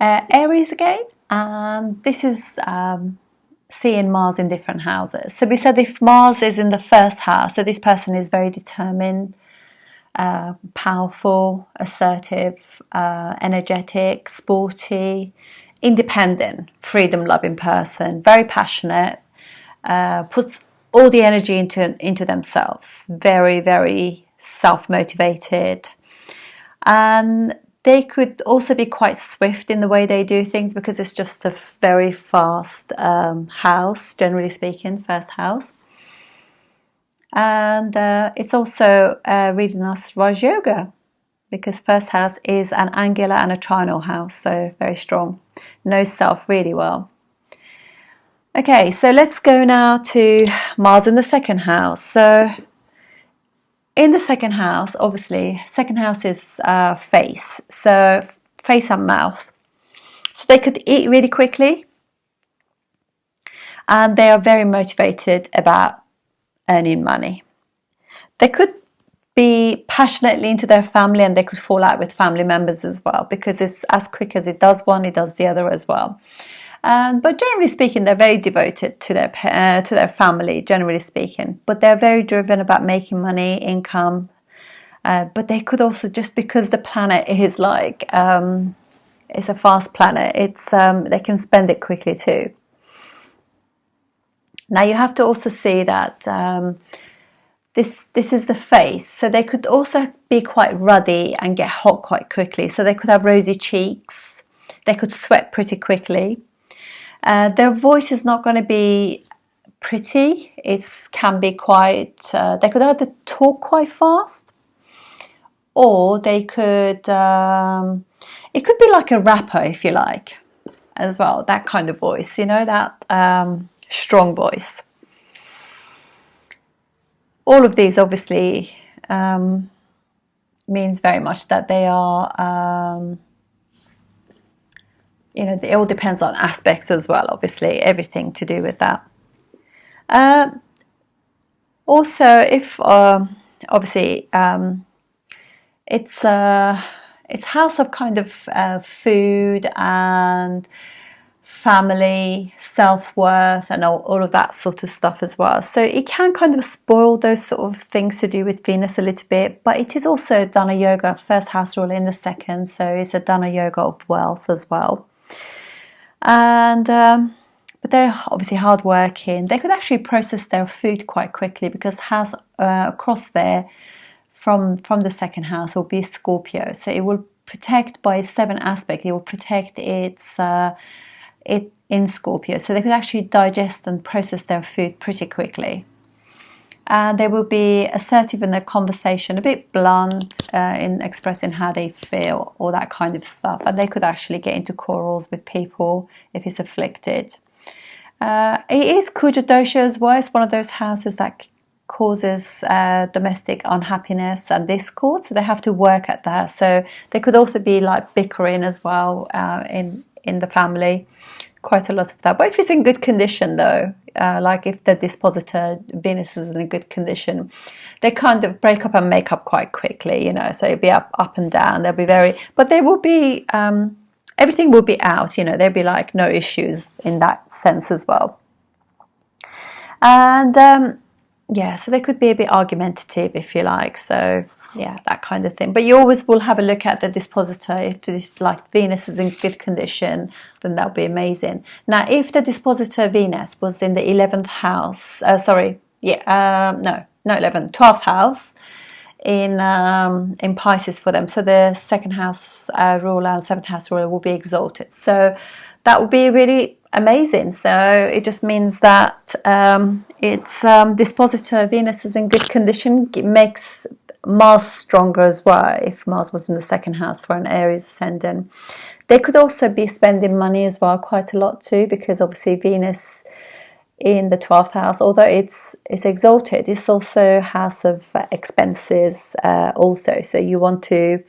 Aries again, and this is seeing Mars in different houses. So we said if Mars is in the first house, so this person is very determined, powerful, assertive, energetic, sporty, independent, freedom-loving person, very passionate, puts all the energy into themselves, very, very self-motivated. And they could also be quite swift in the way they do things because it's just a very fast house, generally speaking, first house. And it's also reading us Raj Yoga because first house is an angular and a trinal house, so very strong. Knows self really well. Okay, so let's go now to Mars in the second house. So in the second house, obviously, second house is face. So face and mouth. So they could eat really quickly. And they are very motivated about earning money. They could be passionately into their family and they could fall out with family members as well because it's as quick as it does one, it does the other as well. But generally speaking, they're very devoted to their family, generally speaking. But they're very driven about making money, income. But they could also, just because the planet is like, it's a fast planet, they can spend it quickly too. Now you have to also see that this is the face. So they could also be quite ruddy and get hot quite quickly. So they could have rosy cheeks. They could sweat pretty quickly. Their voice is not going to be pretty. It can be quite, they could either talk quite fast or they could, it could be like a rapper if you like as well, that kind of voice, you know, that strong voice. All of these obviously means very much that they are, you know, it all depends on aspects as well, obviously, everything to do with that. Also, if obviously it's house of kind of food and family, self-worth and all of that sort of stuff as well. So it can kind of spoil those sort of things to do with Venus a little bit, but it is also Dana Yoga, first house ruler in the second, so it's a Dana Yoga of wealth as well. And but they're obviously hardworking. They could actually process their food quite quickly because house across there from the second house will be Scorpio. So it will protect by 7 aspect. It will protect it in Scorpio. So they could actually digest and process their food pretty quickly. And they will be assertive in their conversation, a bit blunt in expressing how they feel, all that kind of stuff. And they could actually get into quarrels with people if it's afflicted. It is Kuja Dosha as well. It's one of those houses that causes domestic unhappiness and discord. So they have to work at that. So they could also be like bickering as well in the family. Quite a lot of that. But if it's in good condition though, like if the dispositor Venus is in a good condition, they kind of break up and make up quite quickly, you know, so it'll be up and down. They'll be very, but they will be, everything will be out, you know, there'll be like no issues in that sense as well. And yeah, so they could be a bit argumentative if you like, so yeah, that kind of thing. But you always will have a look at the dispositor. If this, like Venus is in good condition, then that'll be amazing. Now, if the dispositor Venus was in the 11th house, 12th house in Pisces for them, so the second house ruler and 7th house ruler will be exalted. So that would be really amazing. So it just means that it's dispositor Venus is in good condition. It makes Mars stronger as well if Mars was in the second house for an Aries Ascendant. They could also be spending money as well quite a lot too, because obviously Venus in the 12th house, although it's exalted, it's also house of expenses also, so you want to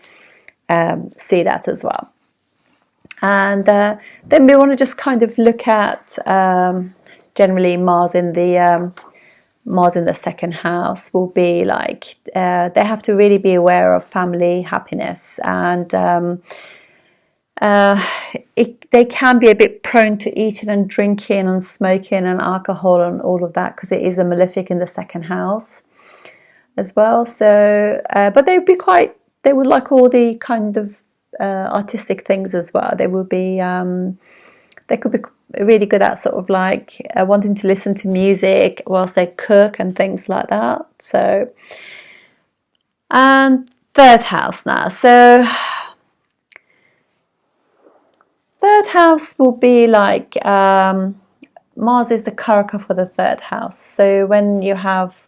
see that as well. And then we want to just kind of look at generally Mars in the second house will be like they have to really be aware of family happiness and they can be a bit prone to eating and drinking and smoking and alcohol and all of that, because it is a malefic in the second house as well. So, but they would like all the kind of artistic things as well. They would be, they could be really good at sort of like wanting to listen to music whilst they cook and things like that. So, and third house now. So, third house will be like Mars is the karaka for the third house. So when you have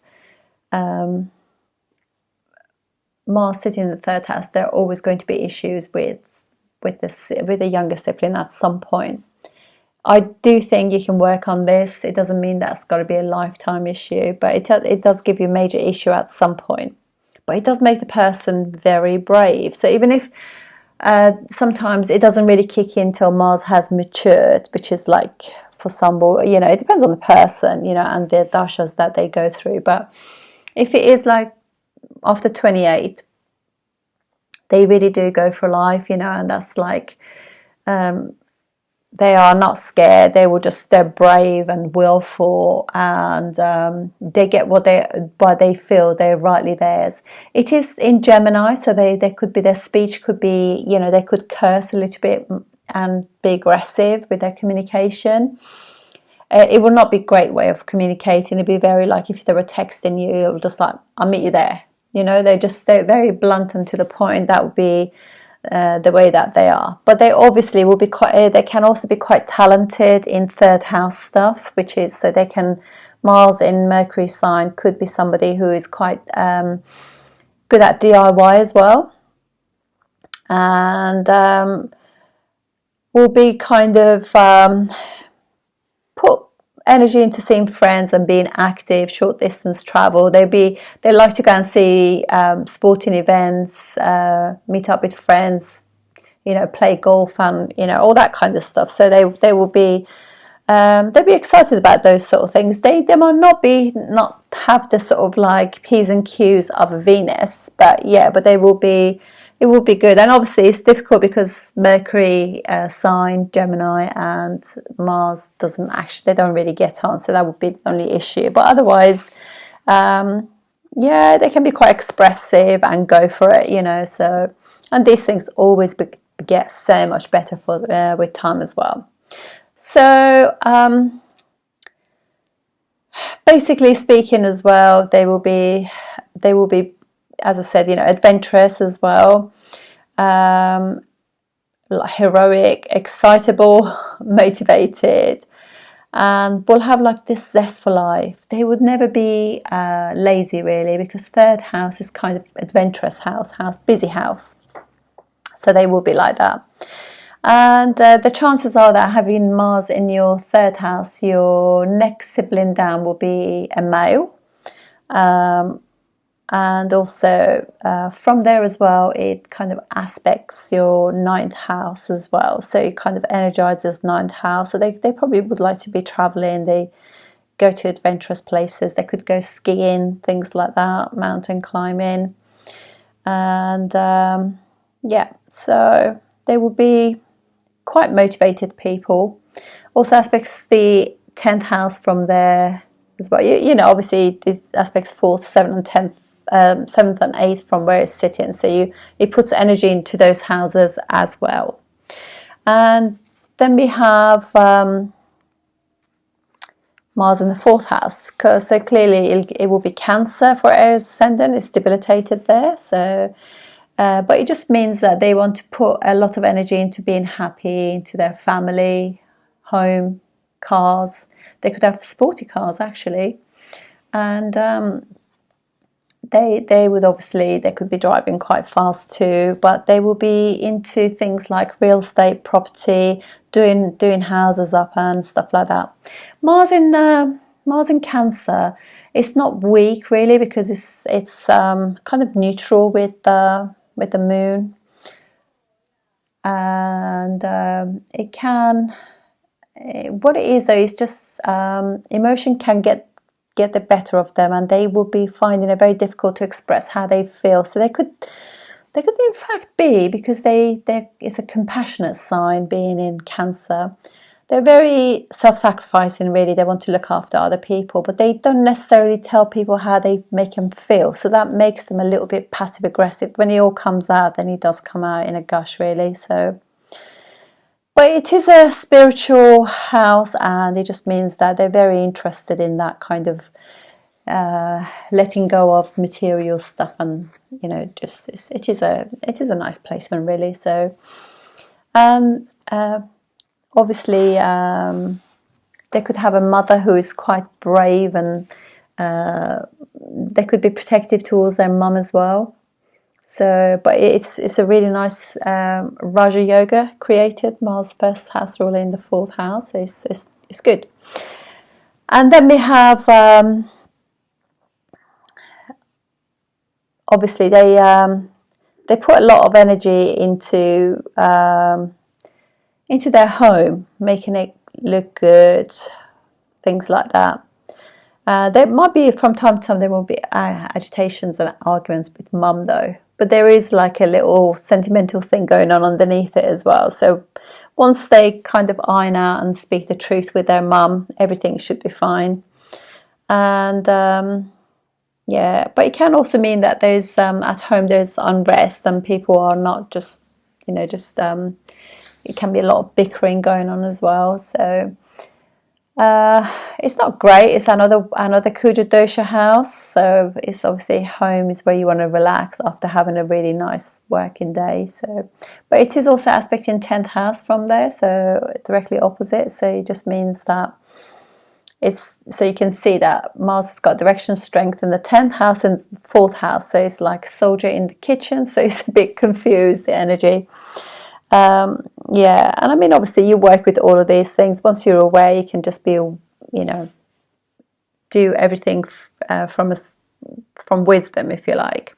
Mars sitting in the third house, there are always going to be issues with the younger sibling at some point. I do think you can work on this. It doesn't mean that's got to be a lifetime issue, but it does give you a major issue at some point. But it does make the person very brave. So even if sometimes it doesn't really kick in till Mars has matured, which is like for some, you know, it depends on the person, you know, and the dashas that they go through. But if it is like after 28, they really do go for life, you know, and that's like they are not scared. They're brave and willful, and they get what they feel they're rightly theirs. It is in Gemini, so they could be, their speech could be, you know, they could curse a little bit and be aggressive with their communication. It would not be a great way of communicating. It'd be very like if they were texting you, it would just like, I'll meet you there. You know, they're very blunt and to the point. That would be the way that they are. But they obviously will be quite, they can also be quite talented in third house stuff, which is, so they can, Mars in Mercury sign could be somebody who is quite good at DIY as well, and will be kind of put energy into seeing friends and being active, short distance travel. They like to go and see sporting events, meet up with friends, you know, play golf and, you know, all that kind of stuff. So they will be they'll be excited about those sort of things. They might not have the sort of like P's and Q's of a Venus, but yeah, but it will be good. And obviously it's difficult because Mercury sign Gemini and Mars they don't really get on, so that would be the only issue. But otherwise, yeah, they can be quite expressive and go for it, you know. So, and these things always get so much better with time as well. So, basically speaking as well, they will be, as I said, you know, adventurous as well, like heroic, excitable, motivated, and will have like this zest for life. They would never be lazy really, because third house is kind of adventurous house, busy house. So they will be like that. And the chances are that having Mars in your third house, your next sibling down will be a male. And also from there as well, it kind of aspects your ninth house as well. So it kind of energizes ninth house. So they probably would like to be traveling. They go to adventurous places. They could go skiing, things like that, mountain climbing. And yeah, so they will be quite motivated people. Also aspects the 10th house from there as well. You know, obviously these aspects 4th, 7th and 10th, 7th and 8th from where it's sitting. So it puts energy into those houses as well. And then we have Mars in the 4th house. So clearly it will be Cancer for Aries Ascendant. It's debilitated there. So but it just means that they want to put a lot of energy into being happy, into their family, home, cars. They could have sporty cars actually, and they would obviously, they could be driving quite fast too. But they will be into things like real estate, property, doing houses up and stuff like that. Mars in Cancer, it's not weak really, because it's kind of neutral with the moon, and it can, what it is though is just emotion can get the better of them, and they will be finding it very difficult to express how they feel. So they could they could in fact be, because it's a compassionate sign, being in Cancer. They're very self-sacrificing, really. They want to look after other people, but they don't necessarily tell people how they make them feel. So that makes them a little bit passive-aggressive. When it all comes out, then it does come out in a gush, really. So, but it is a spiritual house, and it just means that they're very interested in that kind of letting go of material stuff, and just it is a nice placement, really. So, and obviously, they could have a mother who is quite brave, and they could be protective towards their mum as well. So, but it's a really nice Raja Yoga created. Mars first house ruler in the 4th house. So it's good. And then we have obviously they put a lot of energy into their home, making it look good, things like that. There might be, from time to time, there will be agitations and arguments with mum, though. But there is like a little sentimental thing going on underneath it as well. So once they kind of iron out and speak the truth with their mum, everything should be fine. And yeah, but it can also mean that there's at home there's unrest, and people are not just it can be a lot of bickering going on as well. So it's not great. It's another Kuja dosha house. So it's obviously home is where you want to relax after having a really nice working day. So, but it is also aspecting 10th house from there, so directly opposite. So it just means that so you can see that Mars has got direction strength in the 10th house and 4th house. So it's like a soldier in the kitchen. So it's a bit confused, the energy. Yeah, and I mean, obviously you work with all of these things. Once you're aware, you can just be, do everything from wisdom, if you like.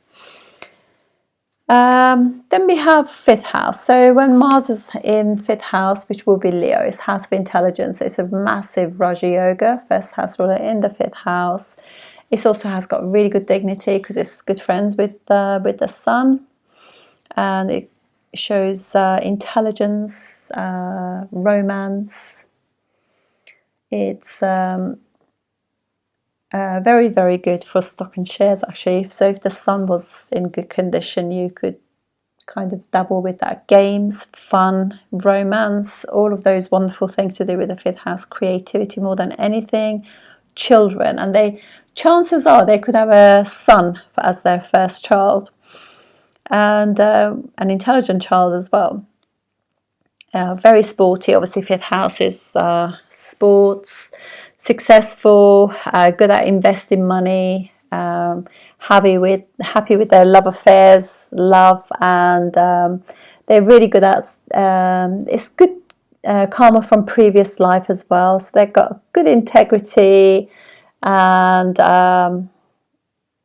Then we have 5th house. So when Mars is in 5th house, which will be Leo, it's house of intelligence. So it's a massive Raja Yoga, first house ruler in the 5th house. It also has got really good dignity because it's good friends with the sun, and it shows intelligence, romance. It's very, very good for stock and shares, actually. So if the sun was in good condition, you could kind of double with that. Games, fun, romance, all of those wonderful things to do with the 5th house. Creativity more than anything. Children, and chances are they could have a son as their first child, and an intelligent child as well. Very sporty. Obviously 5th house is sports, successful, good at investing money, happy with their love affairs, and they're really good at it's good karma from previous life as well. So they've got good integrity, and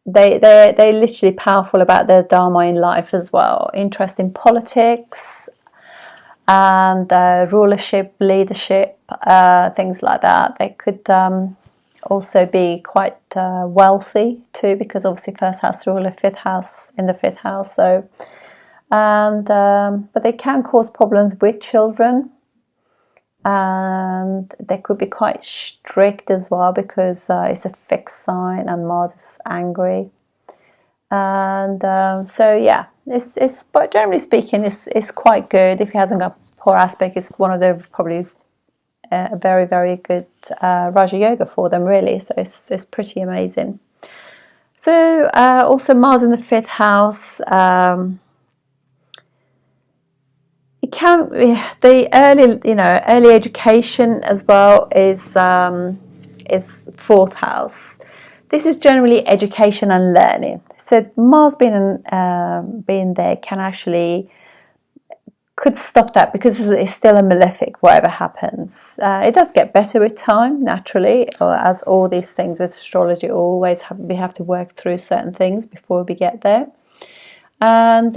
they're literally powerful about their dharma in life as well. Interest in politics and rulership, leadership, things like that. They could also be quite wealthy too, because obviously 1st house ruler, 5th house in the 5th house. So, and but they can cause problems with children, and they could be quite strict as well, because it's a fixed sign and Mars is angry. And so yeah, it's but generally speaking, it's quite good. If he hasn't got poor aspect, it's one of the probably a very, very good Raja Yoga for them, really. So it's pretty amazing. So also Mars in the 5th house. It can the early education as well is 4th house. This is generally education and learning. So Mars being there could stop that, because it's still a malefic, whatever happens. It does get better with time, naturally, or as all these things with astrology always we have to work through certain things before we get there. And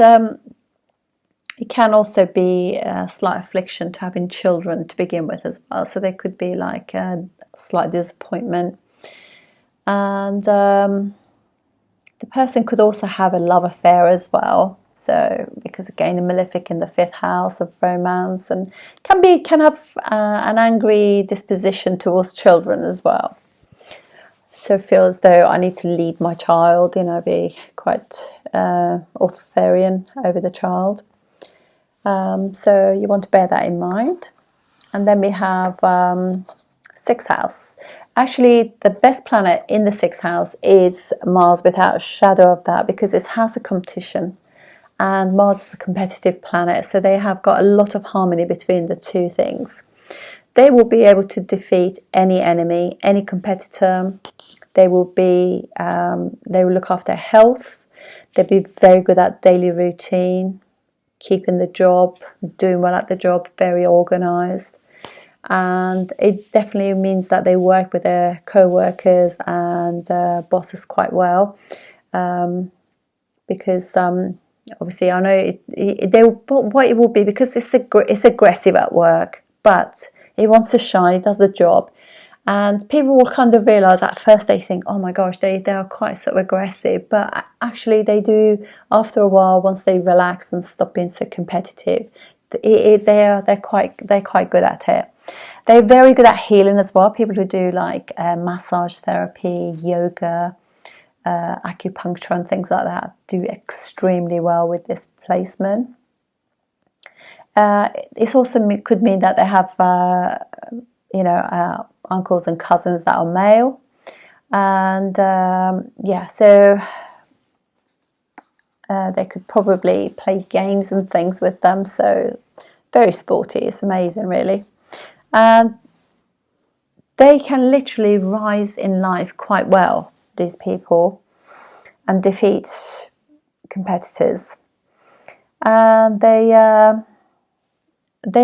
it can also be a slight affliction to having children to begin with as well. So there could be like a slight disappointment. And the person could also have a love affair as well. So because again, a malefic in the 5th house of romance, and can have an angry disposition towards children as well. So feel as though I need to lead my child, be quite authoritarian over the child. So you want to bear that in mind. And then we have 6th house. Actually, the best planet in the 6th house is Mars, without a shadow of that, because it's house of competition. And Mars is a competitive planet, so they have got a lot of harmony between the two things. They will be able to defeat any enemy, any competitor. They will look after health. They'll be very good at daily routine, keeping the job, doing well at the job, very organized. And it definitely means that they work with their co-workers and bosses quite well, because obviously I know what it will be, because it's aggressive at work, but it wants to shine, it does the job. And people will kind of realize, at first they think, oh my gosh, they are quite so aggressive, but actually they do, after a while, once they relax and stop being so competitive, they're quite good at it. They're very good at healing as well. People who do like massage therapy, yoga, acupuncture and things like that do extremely well with this placement. It also could mean that they have uncles and cousins that are male, and so they could probably play games and things with them. So very sporty. It's amazing, really. And they can literally rise in life quite well, these people, and defeat competitors. And they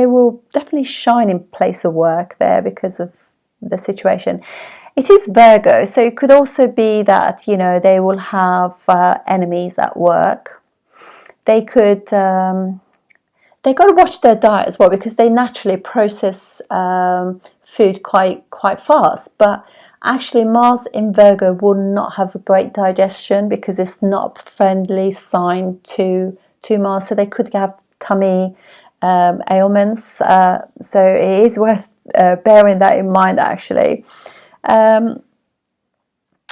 will definitely shine in place of work there because of the situation. It is Virgo, so it could also be that, they will have enemies at work. They could, they got to watch their diet as well, because they naturally process food quite fast. But actually, Mars in Virgo will not have a great digestion, because it's not a friendly sign to Mars. So they could have tummy ailments. So it is worth bearing that in mind, actually.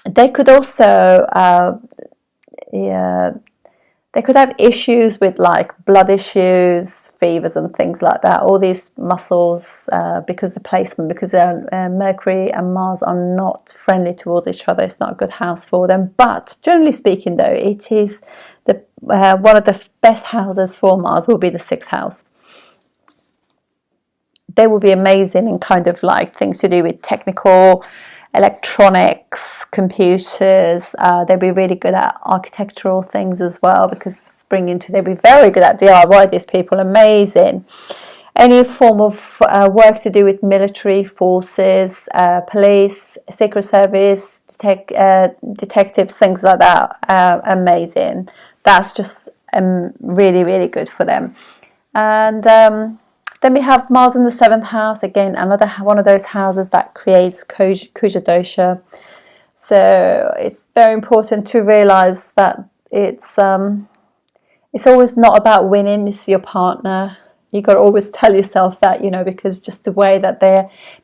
They could also they could have issues with like blood issues, fevers and things like that. All these muscles, because the placement, because Mercury and Mars are not friendly towards each other. It's not a good house for them. But generally speaking, though, it is one of the best houses for Mars will be the 6th house. They will be amazing in kind of like things to do with technical, electronics, computers. They'll be really good at architectural things as well, because they'll be very good at DIY, these people. Amazing. Any form of work to do with military forces, police, secret service, detectives, things like that. Amazing. That's just really, really good for them. And then we have Mars in the 7th house. Again, another one of those houses that creates Kuja dosha. So it's very important to realize that it's always not about winning. It's your partner. You got to always tell yourself that, because just the way that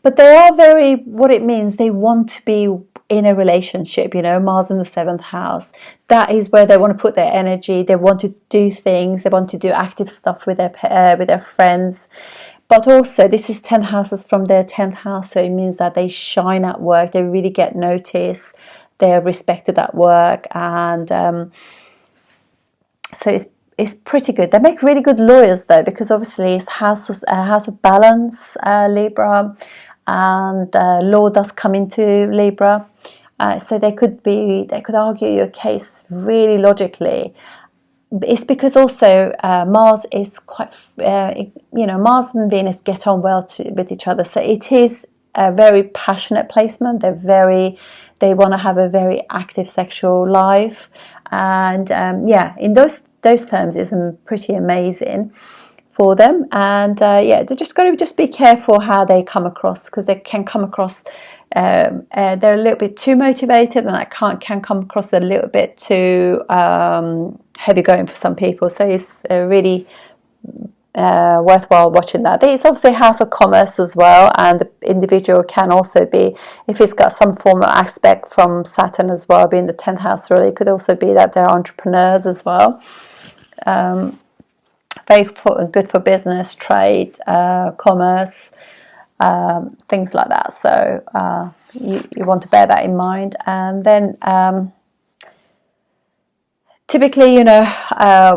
but they are very, what it means, they want to be in a relationship, Mars in the 7th house. That is where they want to put their energy. They want to do things. They want to do active stuff with their friends. But also, this is 10 houses from their 10th house, so it means that they shine at work. They really get noticed. They're respected at work, and so it's pretty good. They make really good lawyers, though, because obviously it's house of balance, Libra, and law does come into Libra. So they could argue your case really logically. It's because also Mars is quite, Mars and Venus get on well with each other. So it is a very passionate placement. They want to have a very active sexual life, and in those terms, it's pretty amazing for them. And they just got to be careful how they come across, because they can come across. They're a little bit too motivated, and that can come across a little bit too heavy going for some people. So it's really worthwhile watching that. It's obviously a house of commerce as well, and the individual can also be, if it's got some form of aspect from Saturn as well, being the 10th house really, it could also be that they're entrepreneurs as well. Very good for business, trade, commerce, things like that. So you want to bear that in mind. And then typically, you know,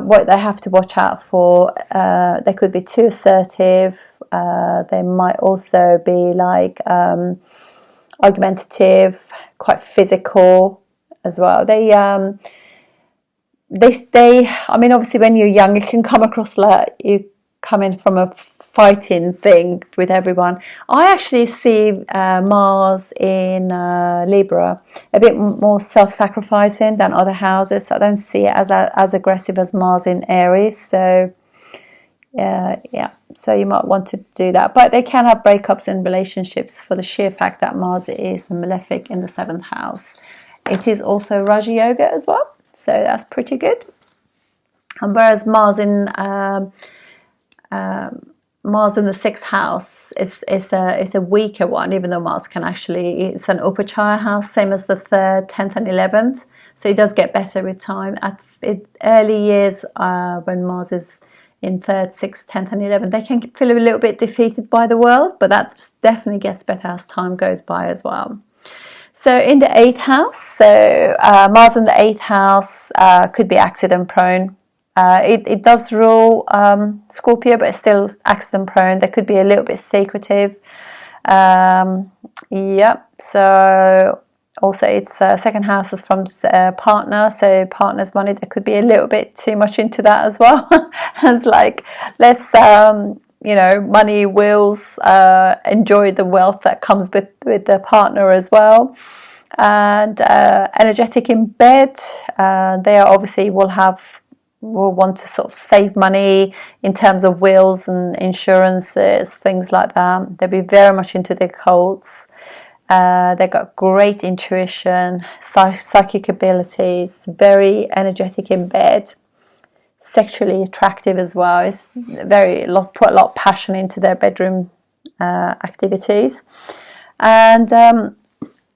what they have to watch out for, they could be too assertive. They might also be like argumentative, quite physical as well. They I mean, obviously when you're young, it can come across like you come in from a fighting thing with everyone. I actually see Mars in Libra a bit more self-sacrificing than other houses. So I don't see it as aggressive as Mars in Aries. So yeah, so you might want to do that. But they can have breakups in relationships for the sheer fact that Mars is a malefic in the 7th house. It is also Raja Yoga as well. So that's pretty good. And whereas Mars in the 6th house is a weaker one, even though Mars can actually, it's an Upachaya house, same as the 3rd, 10th and 11th. So it does get better with time. At early years, when Mars is in 3rd, 6th, 10th and 11th, they can feel a little bit defeated by the world, but that definitely gets better as time goes by as well. So in the 8th house, so Mars in the 8th house could be accident prone. It does rule Scorpio, but it's still accident prone. They could be a little bit secretive. Yeah, so also it's 2nd house is from the partner, so partner's money, there could be a little bit too much into that as well. It's like, let's you know, money, wills, enjoy the wealth that comes with the partner as well. And energetic in bed, they are obviously will want to sort of save money in terms of wills and insurances, things like that. They'll be very much into their cults. They've got great intuition, psychic abilities, very energetic in bed. Sexually attractive as well. It's put a lot of passion into their bedroom activities, and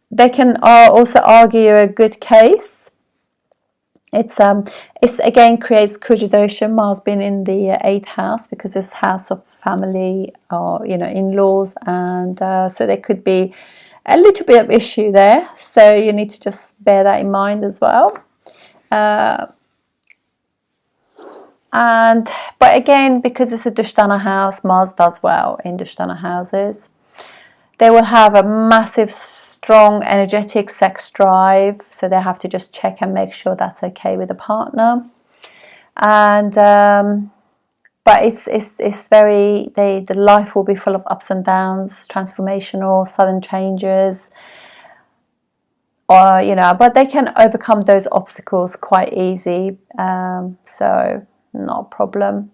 they can also argue a good case. It's again creates Kujadosha, Mars being in the 8th house, because it's house of family or, you know, in-laws, and so there could be a little bit of issue there. So you need to just bear that in mind as well. But again, because it's a Dushtana house, Mars does well in Dushtana houses. They will have a massive, strong, energetic sex drive, so they have to just check and make sure that's okay with the partner. And but it's very, the life will be full of ups and downs, transformational, sudden changes, or, you know, but they can overcome those obstacles quite easy. So not a problem.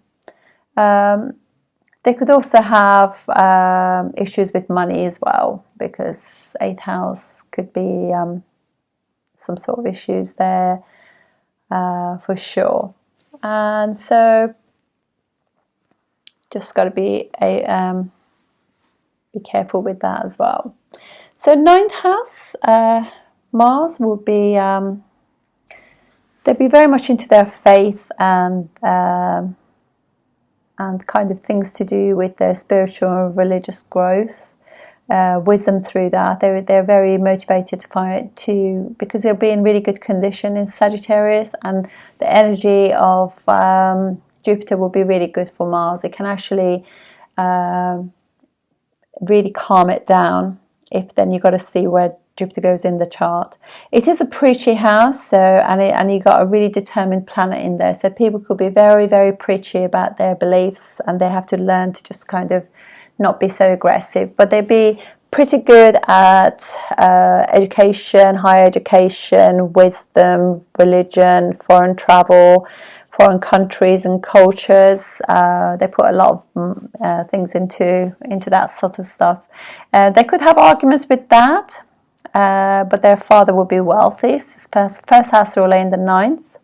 They could also have issues with money as well, because 8th house could be some sort of issues there for sure. And so just got to be careful with that as well. So 9th house, Mars will be, they'll be very much into their faith and kind of things to do with their spiritual and religious growth, wisdom through that. They're very motivated because they'll be in really good condition in Sagittarius, and the energy of Jupiter will be really good for Mars. It can actually really calm it down. If then you've got to see where Jupiter goes in the chart. It is a preachy house, so and you got a really determined planet in there, so people could be very, very preachy about their beliefs, and they have to learn to just kind of not be so aggressive, but they'd be pretty good at education, higher education, wisdom, religion, foreign travel, foreign countries and cultures. They put a lot of things into that sort of stuff. They could have arguments with that, but their father would be wealthy. First house ruler in the 9th,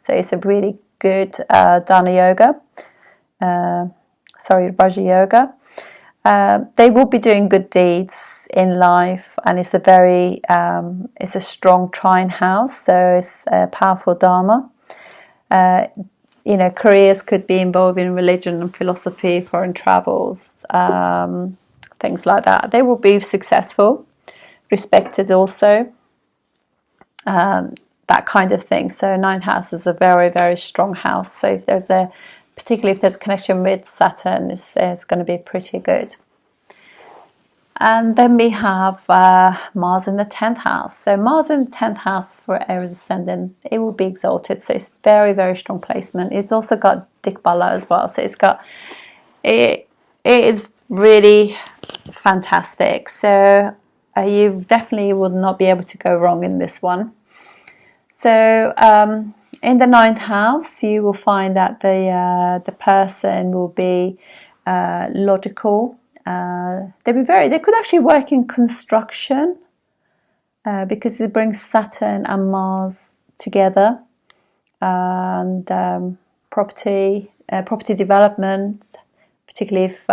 So it's a really good Dana Yoga, Raja Yoga. They will be doing good deeds in life, and it's a strong trine house, so it's a powerful Dharma. Careers could be involved in religion and philosophy, foreign travels, things like that. They will be successful, respected also, that kind of thing. So ninth house is a very, very strong house. So particularly if there's a connection with Saturn, it's going to be pretty good. And then we have Mars in the 10th house. So Mars in the 10th house for Aries Ascendant, it will be exalted. So it's very, very strong placement. It's also got Dikbala as well. So it is really fantastic. So you definitely will not be able to go wrong in this one. So in the 9th house, you will find that the person will be logical. They could actually work in construction because it brings Saturn and Mars together, and property development, particularly if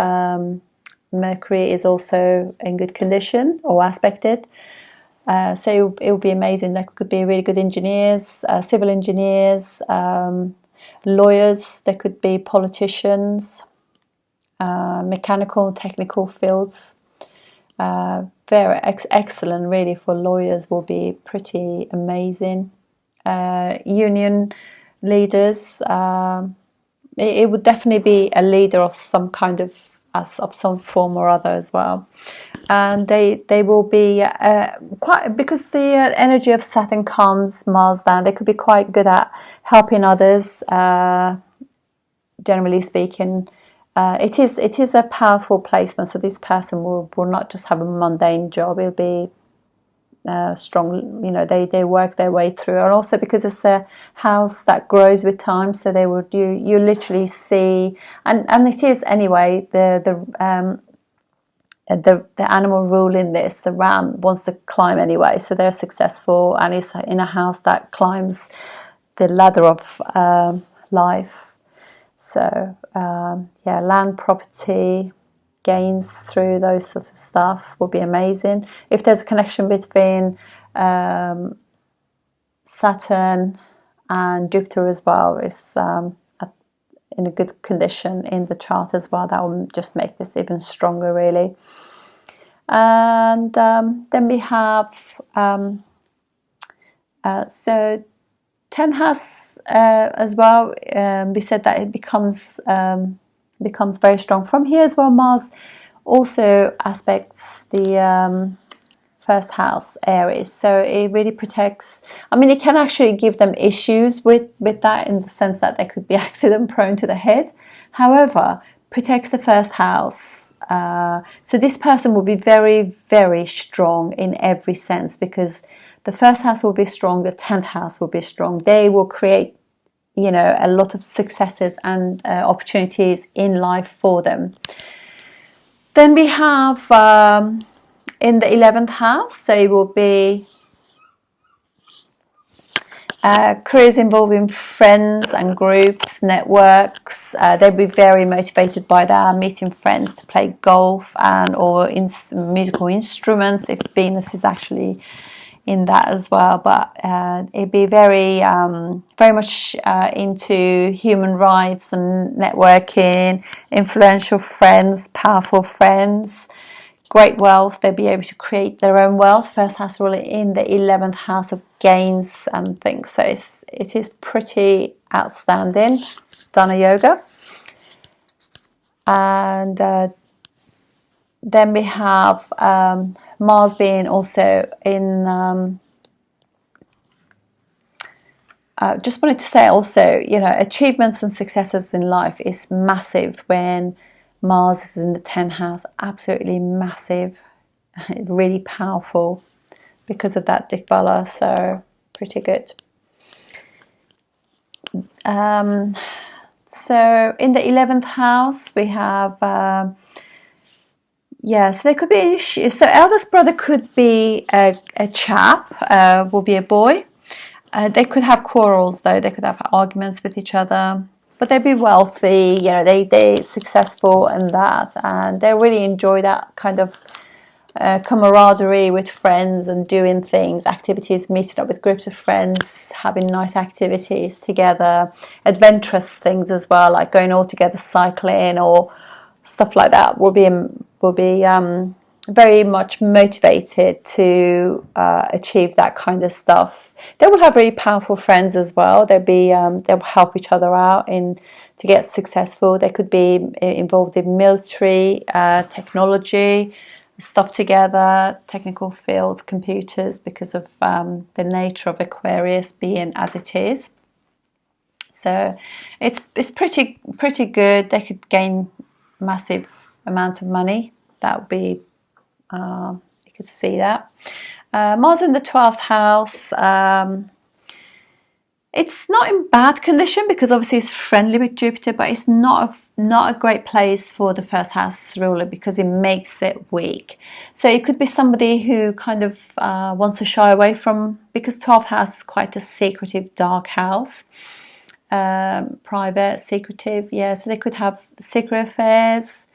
Mercury is also in good condition or aspected. So it will be amazing. There could be really good engineers, civil engineers, lawyers. There could be politicians. Mechanical, technical fields, very excellent really for lawyers, will be pretty amazing. Union leaders, it would definitely be a leader of some kind of some form or other as well. And they will be quite, because the energy of Saturn calms Mars down, they could be quite good at helping others, generally speaking. It is a powerful placement, so this person will not just have a mundane job. It'll be strong. They work their way through, and also because it's a house that grows with time, so they would you literally see, and it is anyway. The animal rule in this, the ram wants to climb anyway, so they're successful, and it's in a house that climbs the ladder of life. So land, property, gains through those sorts of stuff will be amazing. If there's a connection between Saturn and Jupiter as well, is in a good condition in the chart as well, that will just make this even stronger really. And then we have so 10th house as well. We said that it becomes very strong from here as well. Mars also aspects the first house, Aries, so it really protects. I mean, it can actually give them issues with that, in the sense that they could be accident prone to the head. However, protects the first house. So this person will be very, very strong in every sense, because the first house will be strong, the 10th house will be strong. They will create, a lot of successes and opportunities in life for them. Then we have in the 11th house, so it will be careers involving friends and groups, networks. They'll be very motivated by that, meeting friends to play golf or musical instruments, if Venus is actually in that as well. But it'd be very much into human rights and networking, influential friends, powerful friends, great wealth. They'll be able to create their own wealth. First house really in the 11th house of gains and things. So it is pretty outstanding, Dana Yoga. And then we have Mars being also in. Just wanted to say also, achievements and successes in life is massive when Mars is in the 10th house. Absolutely massive, really powerful because of that Dikbala. So pretty good. So in the 11th house we have. So there could be issues. So eldest brother could be a chap, will be a boy, They could have quarrels though. They could have arguments with each other, but they'd be wealthy. You know, they're successful in that, and they really enjoy that kind of camaraderie with friends and doing things, activities, meeting up with groups of friends, having nice activities together, adventurous things as well, like going all together cycling or stuff like that. Will be very much motivated to achieve that kind of stuff. They will have really powerful friends as well. They'll help each other out to get successful. They could be involved in military, technology, stuff together, technical fields, computers, because of the nature of Aquarius being as it is. So it's pretty good. They could gain massive amount of money. That would be you could see that. Mars in the 12th house. It's not in bad condition because obviously it's friendly with Jupiter, but it's not a great place for the first house ruler because it makes it weak. So it could be somebody who kind of wants to shy away from, because 12th house is quite a secretive, dark house. Private, secretive, yeah. So they could have secret affairs.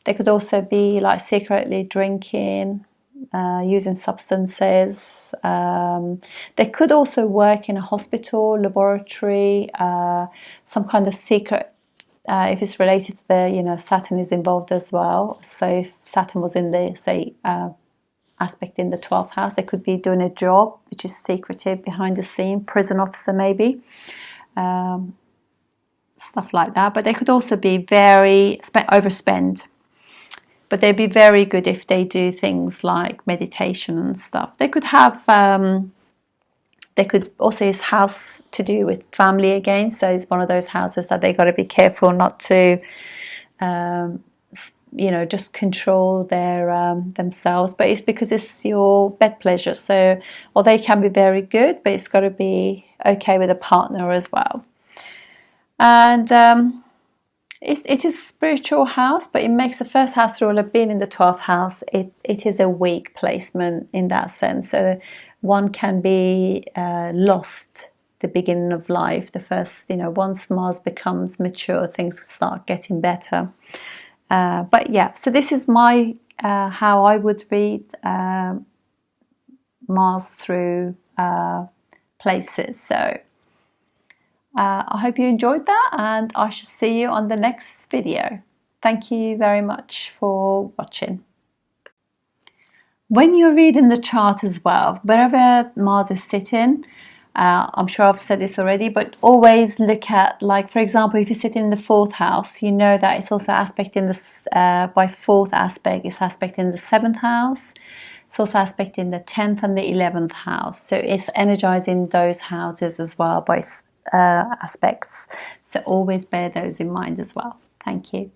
They could also be like secretly drinking, using substances. They could also work in a hospital, laboratory, some kind of secret. If it's related to the, Saturn is involved as well. So if Saturn was in the, say, aspect in the 12th house, they could be doing a job which is secretive, behind the scene, prison officer maybe. Stuff like that. But they could also be very overspend. But they'd be very good if they do things like meditation and stuff. They could have, they could also, his house to do with family again. So it's one of those houses that they got to be careful not to, just control their themselves. But it's because it's your bed pleasure. So, or they can be very good, but it's got to be okay with a partner as well. And it is a spiritual house, but it makes the first house ruler being in the 12th house, it is a weak placement in that sense. So one can be lost the beginning of life. The first, once Mars becomes mature, things start getting better. But yeah, so this is my how I would read Mars through places. So I hope you enjoyed that, and I shall see you on the next video. Thank you very much for watching. When you're reading the chart as well, wherever Mars is sitting, I'm sure I've said this already, but always look at, like, for example, if you're sitting in the 4th house, you know that it's also aspecting this, by 4th aspect, it's aspecting the 7th house. It's also aspecting the 10th and the 11th house. So it's energizing those houses as well by aspects. So always bear those in mind as well. Thank you.